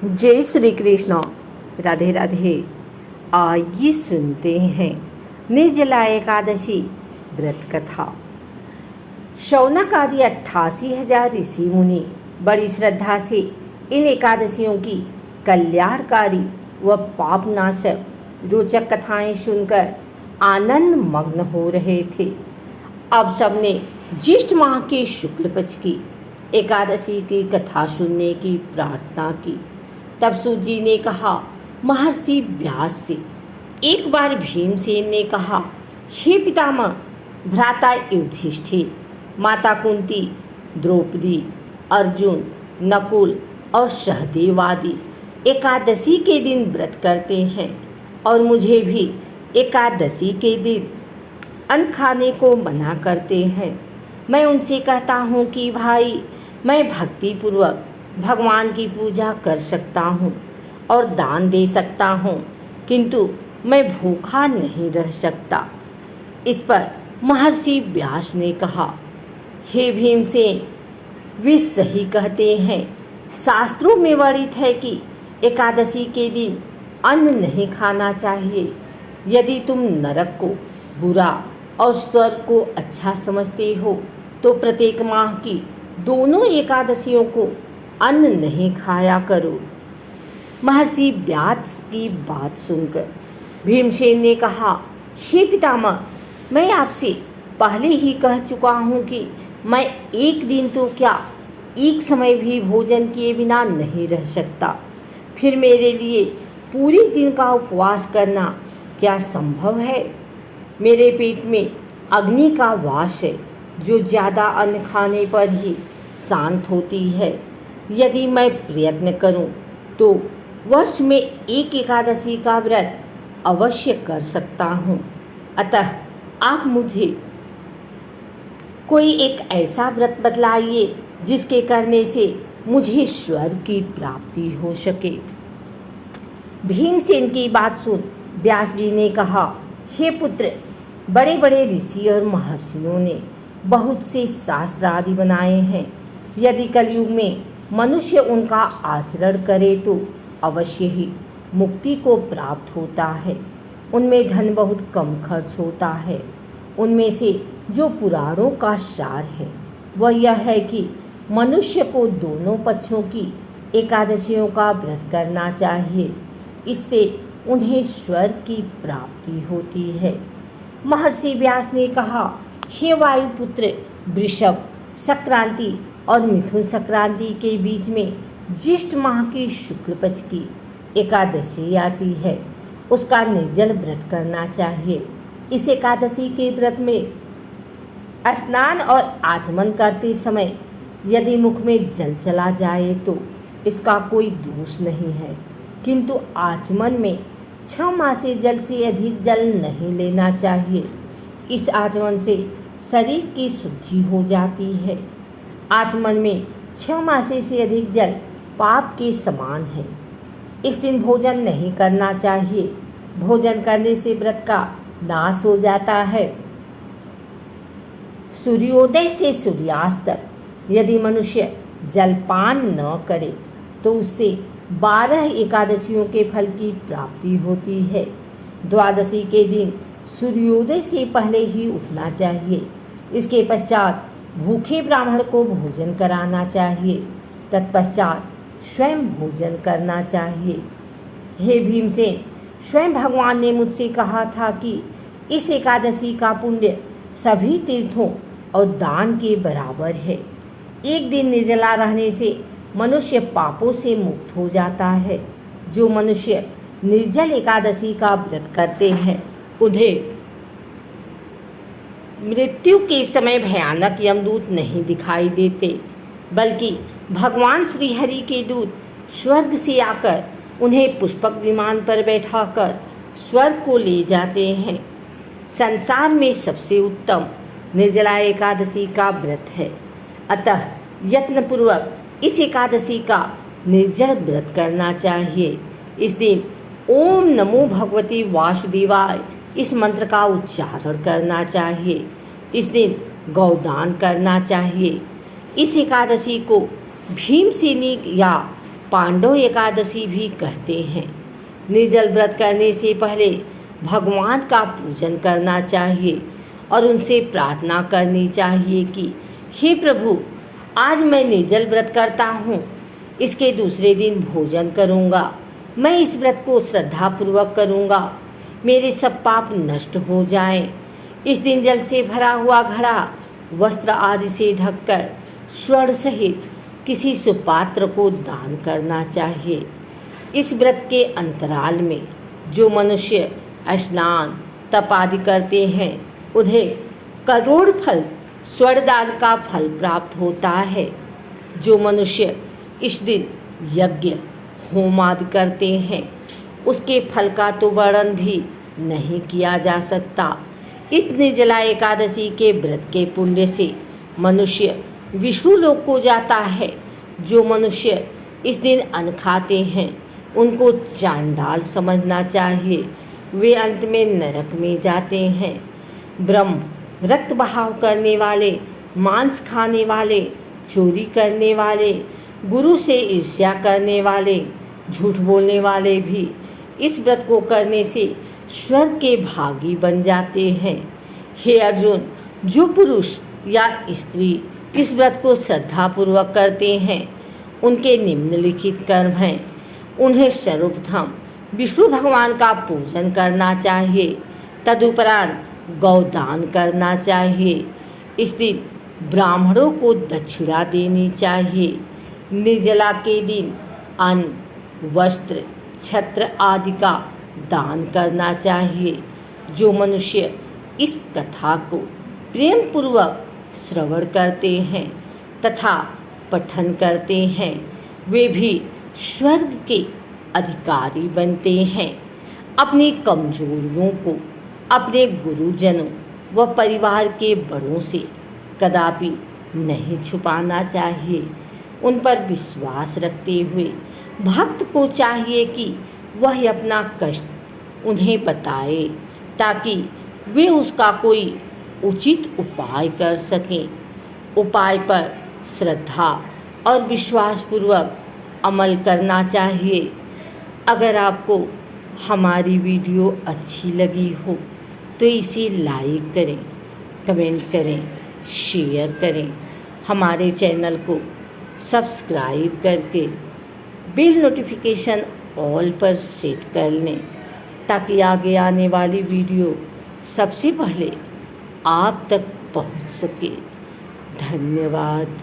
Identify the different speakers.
Speaker 1: जय श्री कृष्ण। राधे राधे। आइए सुनते हैं निर्जला एकादशी व्रत कथा। शौनक आदि 88,000 ऋषि मुनि बड़ी श्रद्धा से इन एकादशियों की कल्याणकारी व पापनाशक रोचक कथाएं सुनकर आनंद मग्न हो रहे थे। अब सबने ज्येष्ठ माह के शुक्ल पक्ष की एकादशी की कथा सुनने की प्रार्थना की। तब सूत जी ने कहा, महर्षि व्यास से। एक बार भीमसेन ने कहा, हे पितामह, भ्राता युधिष्ठिर, माता कुंती, द्रौपदी, अर्जुन, नकुल और सहदेव आदि एकादशी के दिन व्रत करते हैं और मुझे भी एकादशी के दिन अन्न खाने को मना करते हैं। मैं उनसे कहता हूँ कि भाई, मैं भक्तिपूर्वक भगवान की पूजा कर सकता हूँ और दान दे सकता हूँ, किंतु मैं भूखा नहीं रह सकता। इस पर महर्षि व्यास ने कहा, हे भीमसेन, वे सही कहते हैं। शास्त्रों में वर्णित है कि एकादशी के दिन अन्न नहीं खाना चाहिए। यदि तुम नरक को बुरा और स्वर्ग को अच्छा समझते हो तो प्रत्येक माह की दोनों एकादशियों को अन्न नहीं खाया करो। महर्षि व्यास की बात सुनकर भीमसेन ने कहा, हे पितामह, मैं आपसे पहले ही कह चुका हूँ कि मैं एक दिन तो क्या, एक समय भी भोजन किए बिना नहीं रह सकता। फिर मेरे लिए पूरे दिन का उपवास करना क्या संभव है? मेरे पेट में अग्नि का वास है, जो ज़्यादा अन्न खाने पर ही शांत होती है। यदि मैं प्रयत्न करूं तो वर्ष में एक एकादशी का व्रत अवश्य कर सकता हूं। अतः आप मुझे कोई एक ऐसा व्रत बतलाइए जिसके करने से मुझे स्वर्ग की प्राप्ति हो सके। भीमसेन की बात सुन व्यास जी ने कहा, हे पुत्र, बड़े बड़े ऋषि और महर्षियों ने बहुत से शास्त्र आदि बनाए हैं। यदि कलयुग में मनुष्य उनका आचरण करे तो अवश्य ही मुक्ति को प्राप्त होता है। उनमें धन बहुत कम खर्च होता है। उनमें से जो पुराणों का सार है वह यह है कि मनुष्य को दोनों पक्षों की एकादशियों का व्रत करना चाहिए। इससे उन्हें स्वर्ग की प्राप्ति होती है। महर्षि व्यास ने कहा, हे वायुपुत्र, वृषभ संक्रांति और मिथुन संक्रांति के बीच में ज्येष्ठ माह की शुक्ल पक्ष की एकादशी आती है। उसका निर्जल व्रत करना चाहिए। इस एकादशी के व्रत में स्नान और आचमन करते समय यदि मुख में जल चला जाए तो इसका कोई दोष नहीं है, किंतु आचमन में 6 मासे जल से अधिक जल नहीं लेना चाहिए। इस आचमन से शरीर की शुद्धि हो जाती है। आचमन में 6 मासे से अधिक जल पाप के समान है। इस दिन भोजन नहीं करना चाहिए। भोजन करने से व्रत का नाश हो जाता है। सूर्योदय से सूर्यास्त तक यदि मनुष्य जलपान न करे तो उससे 12 एकादशियों के फल की प्राप्ति होती है। द्वादशी के दिन सूर्योदय से पहले ही उठना चाहिए। इसके पश्चात भूखे ब्राह्मण को भोजन कराना चाहिए। तत्पश्चात स्वयं भोजन करना चाहिए। हे भीमसेन, स्वयं भगवान ने मुझसे कहा था कि इस एकादशी का पुण्य सभी तीर्थों और दान के बराबर है। एक दिन निर्जला रहने से मनुष्य पापों से मुक्त हो जाता है। जो मनुष्य निर्जल एकादशी का व्रत करते हैं उन्हें मृत्यु के समय भयानक यमदूत नहीं दिखाई देते, बल्कि भगवान श्री हरि के दूत स्वर्ग से आकर उन्हें पुष्पक विमान पर बैठाकर स्वर्ग को ले जाते हैं। संसार में सबसे उत्तम निर्जला एकादशी का व्रत है। अतः यत्नपूर्वक इस एकादशी का निर्जल व्रत करना चाहिए। इस दिन ओम नमो भगवती वासुदेवाय इस मंत्र का उच्चारण करना चाहिए। इस दिन गौदान करना चाहिए। इस एकादशी को भीमसेनी या पांडव एकादशी भी कहते हैं। निर्जल व्रत करने से पहले भगवान का पूजन करना चाहिए और उनसे प्रार्थना करनी चाहिए कि हे प्रभु, आज मैं निर्जल व्रत करता हूँ, इसके दूसरे दिन भोजन करूँगा। मैं इस व्रत को श्रद्धापूर्वक करूँगा, मेरे सब पाप नष्ट हो जाएं। इस दिन जल से भरा हुआ घड़ा वस्त्र आदि से ढककर स्वर्ण सहित किसी सुपात्र को दान करना चाहिए। इस व्रत के अंतराल में जो मनुष्य स्नान तप आदि करते हैं उन्हें करोड़ फल स्वर्ण दान का फल प्राप्त होता है। जो मनुष्य इस दिन यज्ञ होम आदि करते हैं उसके फल का तो वर्णन भी नहीं किया जा सकता। इस निर्जला एकादशी के व्रत के पुण्य से मनुष्य विष्णु लोक को जाता है। जो मनुष्य इस दिन अन्न खाते हैं उनको चांडाल समझना चाहिए, वे अंत में नरक में जाते हैं। ब्रह्म, रक्त बहाव करने वाले, मांस खाने वाले, चोरी करने वाले, गुरु से ईर्ष्या करने वाले, झूठ बोलने वाले भी इस व्रत को करने से स्वर्ग के भागी बन जाते हैं। हे अर्जुन, जो पुरुष या स्त्री इस व्रत को श्रद्धापूर्वक करते हैं उनके निम्नलिखित कर्म हैं। उन्हें सर्वप्रथम विष्णु भगवान का पूजन करना चाहिए, तदुपरांत गौदान करना चाहिए। इस दिन ब्राह्मणों को दक्षिणा देनी चाहिए। निर्जला के दिन अन्न, वस्त्र, छत्र आदि का दान करना चाहिए। जो मनुष्य इस कथा को प्रेम पूर्वक श्रवण करते हैं तथा पठन करते हैं वे भी स्वर्ग के अधिकारी बनते हैं। अपनी कमजोरियों को अपने गुरुजनों व परिवार के बड़ों से कदापि नहीं छुपाना चाहिए। उन पर विश्वास रखते हुए भक्त को चाहिए कि वह अपना कष्ट उन्हें बताए ताकि वे उसका कोई उचित उपाय कर सकें। उपाय पर श्रद्धा और विश्वासपूर्वक अमल करना चाहिए। अगर आपको हमारी वीडियो अच्छी लगी हो तो इसे लाइक करें, कमेंट करें, शेयर करें। हमारे चैनल को सब्सक्राइब करके बेल नोटिफिकेशन ऑल पर सेट कर लें ताकि आगे आने वाली वीडियो सबसे पहले आप तक पहुंच सके। धन्यवाद।